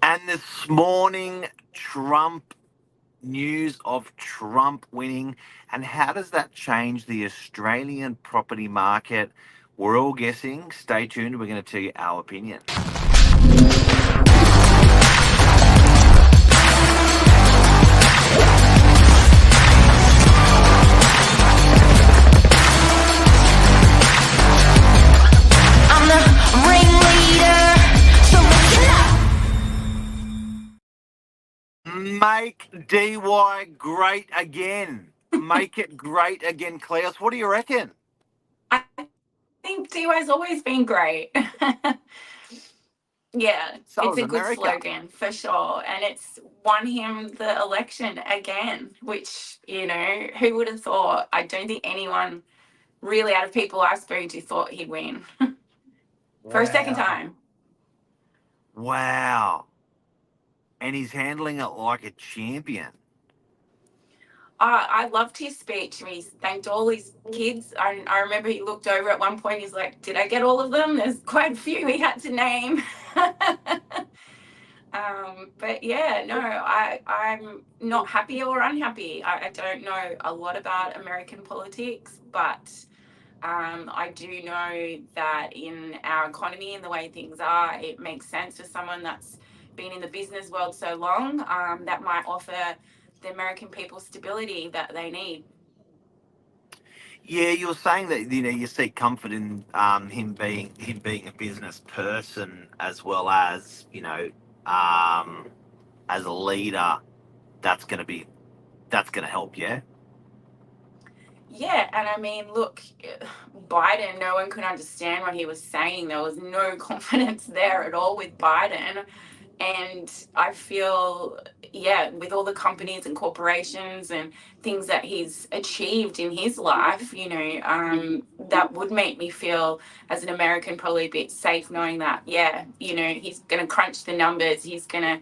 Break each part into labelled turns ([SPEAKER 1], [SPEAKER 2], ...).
[SPEAKER 1] And this morning, Trump news of Trump winning. And how does that change the Australian property market? We're all guessing. Stay tuned. We're going to tell you our opinion.
[SPEAKER 2] I'm the ringleader, so
[SPEAKER 1] Make DY great again. Make it great again, Klaus. What do you reckon?
[SPEAKER 3] I think DY's always been great. Yeah,
[SPEAKER 1] So
[SPEAKER 3] it's
[SPEAKER 1] is
[SPEAKER 3] a good
[SPEAKER 1] America.
[SPEAKER 3] slogan for sure. And it's won him the election again, which, who would have thought? I don't think anyone really out of people I spoke to thought he'd win for a second time.
[SPEAKER 1] Wow. And he's handling it like a champion.
[SPEAKER 3] I loved his speech. He thanked all his kids. I remember he looked over at one point. He's like, "Did I get all of them?" There's quite a few he had to name. But yeah, no, I'm not happy or unhappy. I don't know a lot about American politics, but I do know that in our economy and the way things are, it makes sense for someone that's been in the business world so long, that might offer the American people stability that they need.
[SPEAKER 1] Yeah, you were saying that you seek comfort in him being a business person as well as as a leader. That's gonna help. Yeah.
[SPEAKER 3] Yeah, and I mean, look, Biden, no one could understand what he was saying. There was no confidence there at all with Biden. And I feel, yeah, with all the companies and corporations and things that he's achieved in his life, that would make me feel as an American probably a bit safe knowing that, yeah, he's going to crunch the numbers. He's going to,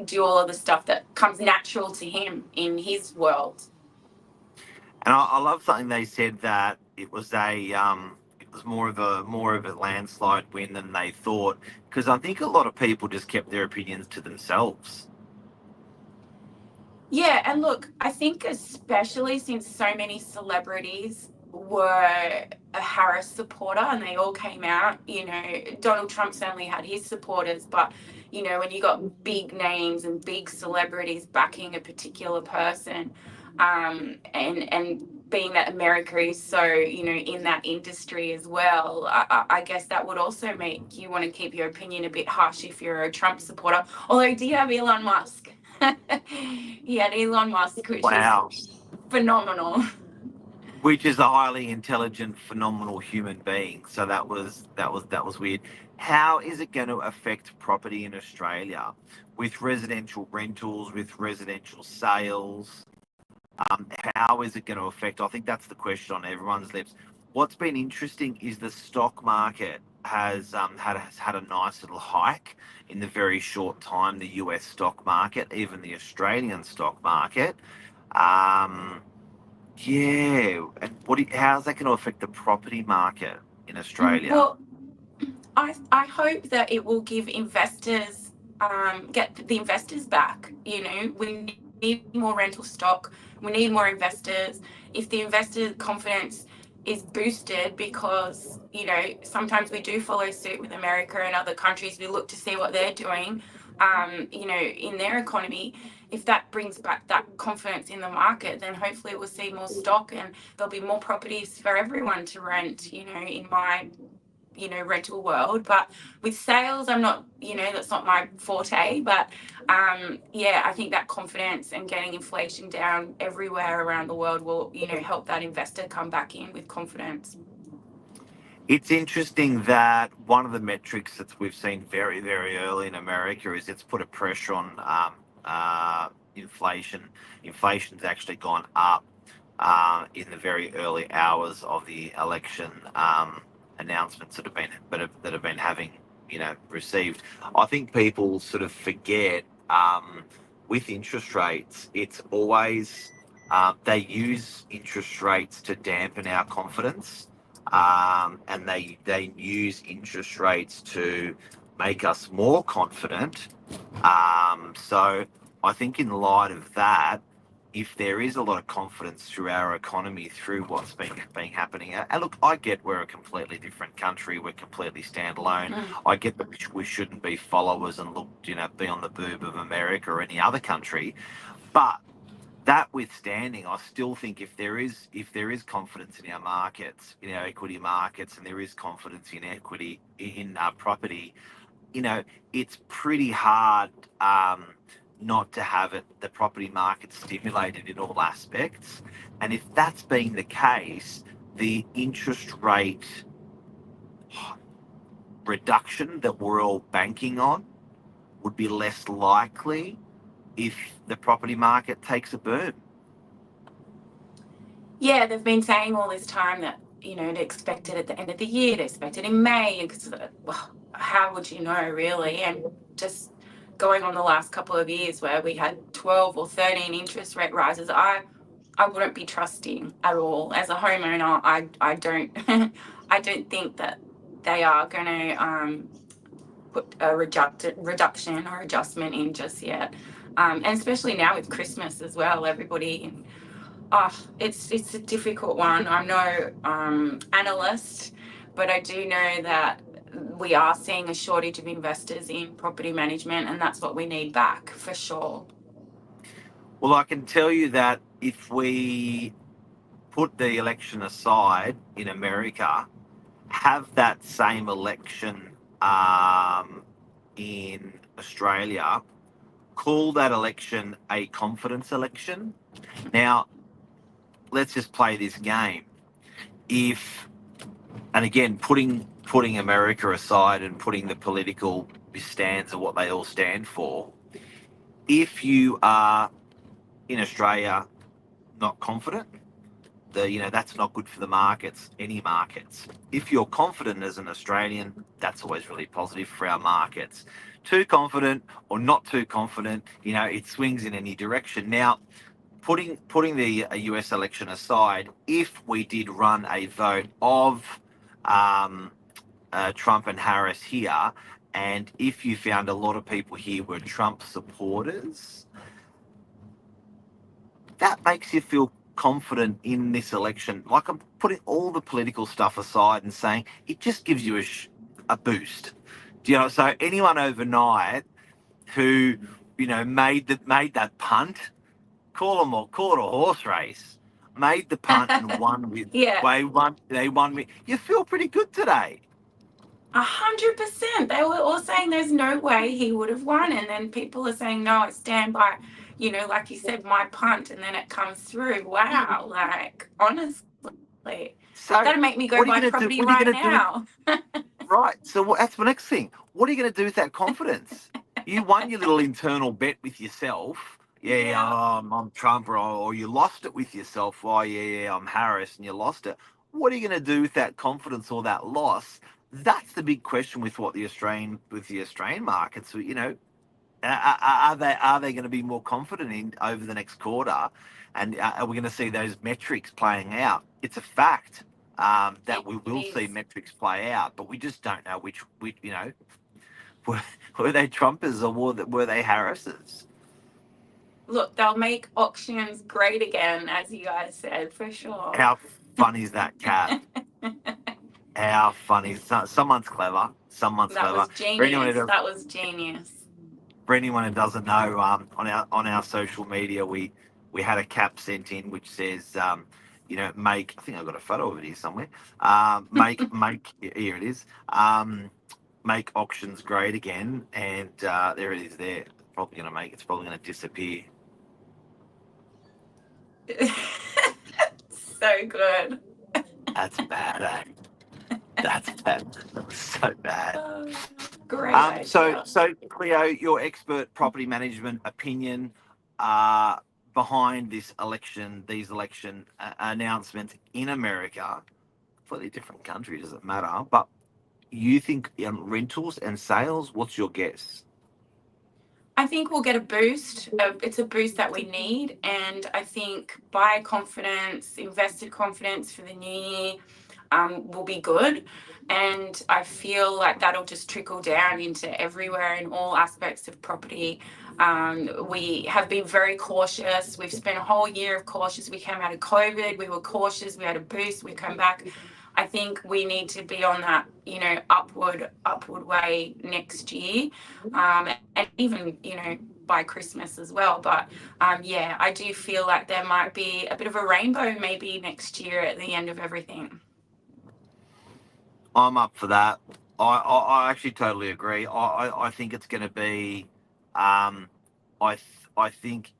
[SPEAKER 3] do all of the stuff that comes natural to him in his world.
[SPEAKER 1] And I love something they said that it was more of a landslide win than they thought, because I think a lot of people just kept their opinions to themselves.
[SPEAKER 3] Yeah, and look, I think especially since so many celebrities were a Harris supporter and they all came out, Donald Trump certainly had his supporters, but when you got big names and big celebrities backing a particular person, and being that America is so, in that industry as well, I guess that would also make you want to keep your opinion a bit harsh if you're a Trump supporter. Although, do you have Elon Musk? He had Elon Musk, which
[SPEAKER 1] Wow.
[SPEAKER 3] is phenomenal.
[SPEAKER 1] Which is a highly intelligent, phenomenal human being. So that was weird. How is it going to affect property in Australia with residential rentals, with residential sales? How is it going to affect? I think that's the question on everyone's lips. What's been interesting is the stock market has had a nice little hike in the very short time. The US stock market, even the Australian stock market. Yeah, and how's that going to affect the property market in Australia?
[SPEAKER 3] Well, I hope that it will give investors, get the investors back. We need more rental stock. We need more investors. If the investor confidence is boosted because, sometimes we do follow suit with America and other countries, we look to see what they're doing, in their economy. If that brings back that confidence in the market, then hopefully we'll see more stock and there'll be more properties for everyone to rent, in my rental world. But with sales, I'm not, that's not my forte, but yeah, I think that confidence and getting inflation down everywhere around the world will, help that investor come back in with confidence.
[SPEAKER 1] It's interesting that one of the metrics that we've seen very, very early in America is it's put a pressure on inflation. Inflation's actually gone up in the very early hours of the election announcements that have been having received. I think people sort of forget with interest rates, it's always they use interest rates to dampen our confidence, and they use interest rates to make us more confident. So I think in light of that, if there is a lot of confidence through our economy, through what's been happening, and look, I get we're a completely different country, we're completely standalone.
[SPEAKER 3] Mm.
[SPEAKER 1] I get that we shouldn't be followers and look, be on the boob of America or any other country, but that withstanding, I still think if there is confidence in our markets, in our equity markets, and there is confidence in equity in property, it's pretty hard not to have the property market stimulated in all aspects. And if that's been the case, the interest rate reduction that we're all banking on would be less likely if the property market takes a boom.
[SPEAKER 3] Yeah, they've been saying all this time that, they expect it at the end of the year, they expect it in May. Because, well, how would you know, really? And just going on the last couple of years where we had 12 or 13 interest rate rises, I wouldn't be trusting at all. As a homeowner, I don't I don't think that they are going to put a reduction or adjustment in just yet. And especially now with Christmas as well, everybody. It's a difficult one. I'm no analyst, but I do know that we are seeing a shortage of investors in property management, and that's what we need back for sure.
[SPEAKER 1] Well, I can tell you that if we put the election aside in America, have that same election in Australia, call that election a confidence election. Now, let's just play this game. And again, putting America aside and putting the political stands of what they all stand for, if you are in Australia not confident, that's not good for the markets, any markets. If you're confident as an Australian, that's always really positive for our markets. Too confident or not too confident, it swings in any direction. Now, putting the US election aside, if we did run a vote of Trump and Harris here, and if you found a lot of people here were Trump supporters, that makes you feel confident in this election. Like, I'm putting all the political stuff aside and saying it just gives you a boost. So anyone overnight who made that punt, call it a horse race, made the punt and won with
[SPEAKER 3] Yeah.
[SPEAKER 1] they won with, you feel pretty good today.
[SPEAKER 3] 100%. They were all saying there's no way he would have won, and then people are saying no, I stand by, like you said, my punt, and then it comes through. Wow, like honestly,
[SPEAKER 1] So
[SPEAKER 3] that'd make me go buy property right now.
[SPEAKER 1] Right. So that's my next thing. What are you going to do with that confidence? You won your little internal bet with yourself. Yeah. I'm Trump, or you lost it with yourself. Oh, yeah, I'm Harris, and you lost it. What are you going to do with that confidence or that loss? That's the big question with the Australian markets. Are they going to be more confident in over the next quarter, and are we going to see those metrics playing out? It's a fact that we will see metrics play out, but we just don't know which were they Trumpers or were they Harrises?
[SPEAKER 3] Look, they'll make auctions great again, as you guys said, for sure.
[SPEAKER 1] How funny is that, Kat? How funny! Someone's clever.
[SPEAKER 3] That was genius. That was genius.
[SPEAKER 1] For anyone who doesn't know, on our social media, we had a cap sent in which says, make. I think I've got a photo of it here somewhere. Make here it is. Make auctions great again, and there it is. There, it's probably going to disappear.
[SPEAKER 3] So good.
[SPEAKER 1] That's bad, eh? That's bad. So bad.
[SPEAKER 3] Great.
[SPEAKER 1] So Cleo, your expert property management opinion behind these election announcements in America, completely different country, doesn't matter. But you think rentals and sales? What's your guess?
[SPEAKER 3] I think we'll get a boost. It's a boost that we need, and I think buyer confidence, investor confidence for the new year. will be good. And I feel like that'll just trickle down into everywhere in all aspects of property. We have been very cautious. We've spent a whole year of cautious. We came out of COVID, we were cautious, we had a boost, we come back. I think we need to be on that, upward way next year, and even, by Christmas as well. But yeah, I do feel like there might be a bit of a rainbow maybe next year at the end of everything.
[SPEAKER 1] I'm up for that. I actually totally agree. I think it's going to be. I think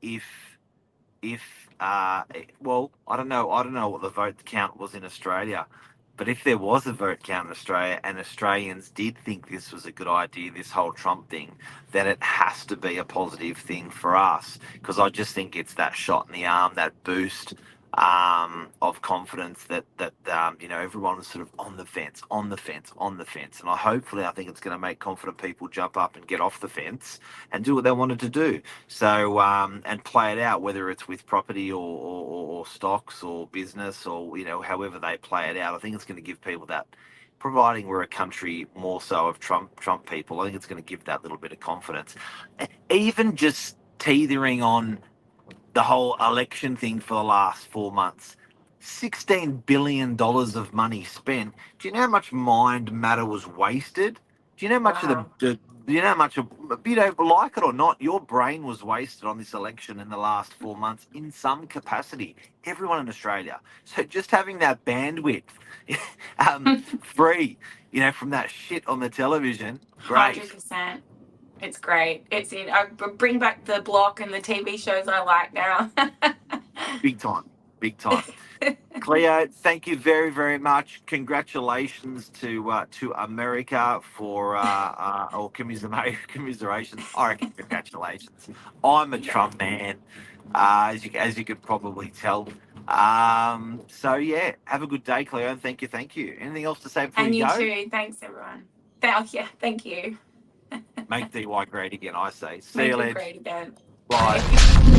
[SPEAKER 1] well, I don't know what the vote count was in Australia, but if there was a vote count in Australia and Australians did think this was a good idea, this whole Trump thing, then it has to be a positive thing for us, because I just think it's that shot in the arm, that boost of confidence that everyone is sort of on the fence, and I think it's going to make confident people jump up and get off the fence and do what they wanted to do. So and play it out, whether it's with property or stocks or business or however they play it out. I think it's going to give people that. Providing we're a country more so of Trump people, I think it's going to give that little bit of confidence. Even just teetering on the whole election thing for the last 4 months. $16 billion of money spent. Do you know how much mind matter was wasted? Do you know how much
[SPEAKER 3] Wow.
[SPEAKER 1] like it or not, your brain was wasted on this election in the last 4 months in some capacity. Everyone in Australia. So just having that bandwidth free, from that shit on the television, great.
[SPEAKER 3] 100%. It's great. It's in. I bring back the block and the TV shows I like now.
[SPEAKER 1] Big time. Cleo, thank you very, very much. Congratulations to America for or commiserations. I reckon congratulations. I'm a Trump man, as you could probably tell. So yeah, have a good day, Cleo, and thank you. Anything else to say before
[SPEAKER 3] And
[SPEAKER 1] you
[SPEAKER 3] you
[SPEAKER 1] go?
[SPEAKER 3] too. Thanks, everyone. Yeah, thank you.
[SPEAKER 1] Make DY great again, I say. See
[SPEAKER 3] Make
[SPEAKER 1] you
[SPEAKER 3] it
[SPEAKER 1] later.
[SPEAKER 3] great again.
[SPEAKER 1] Bye.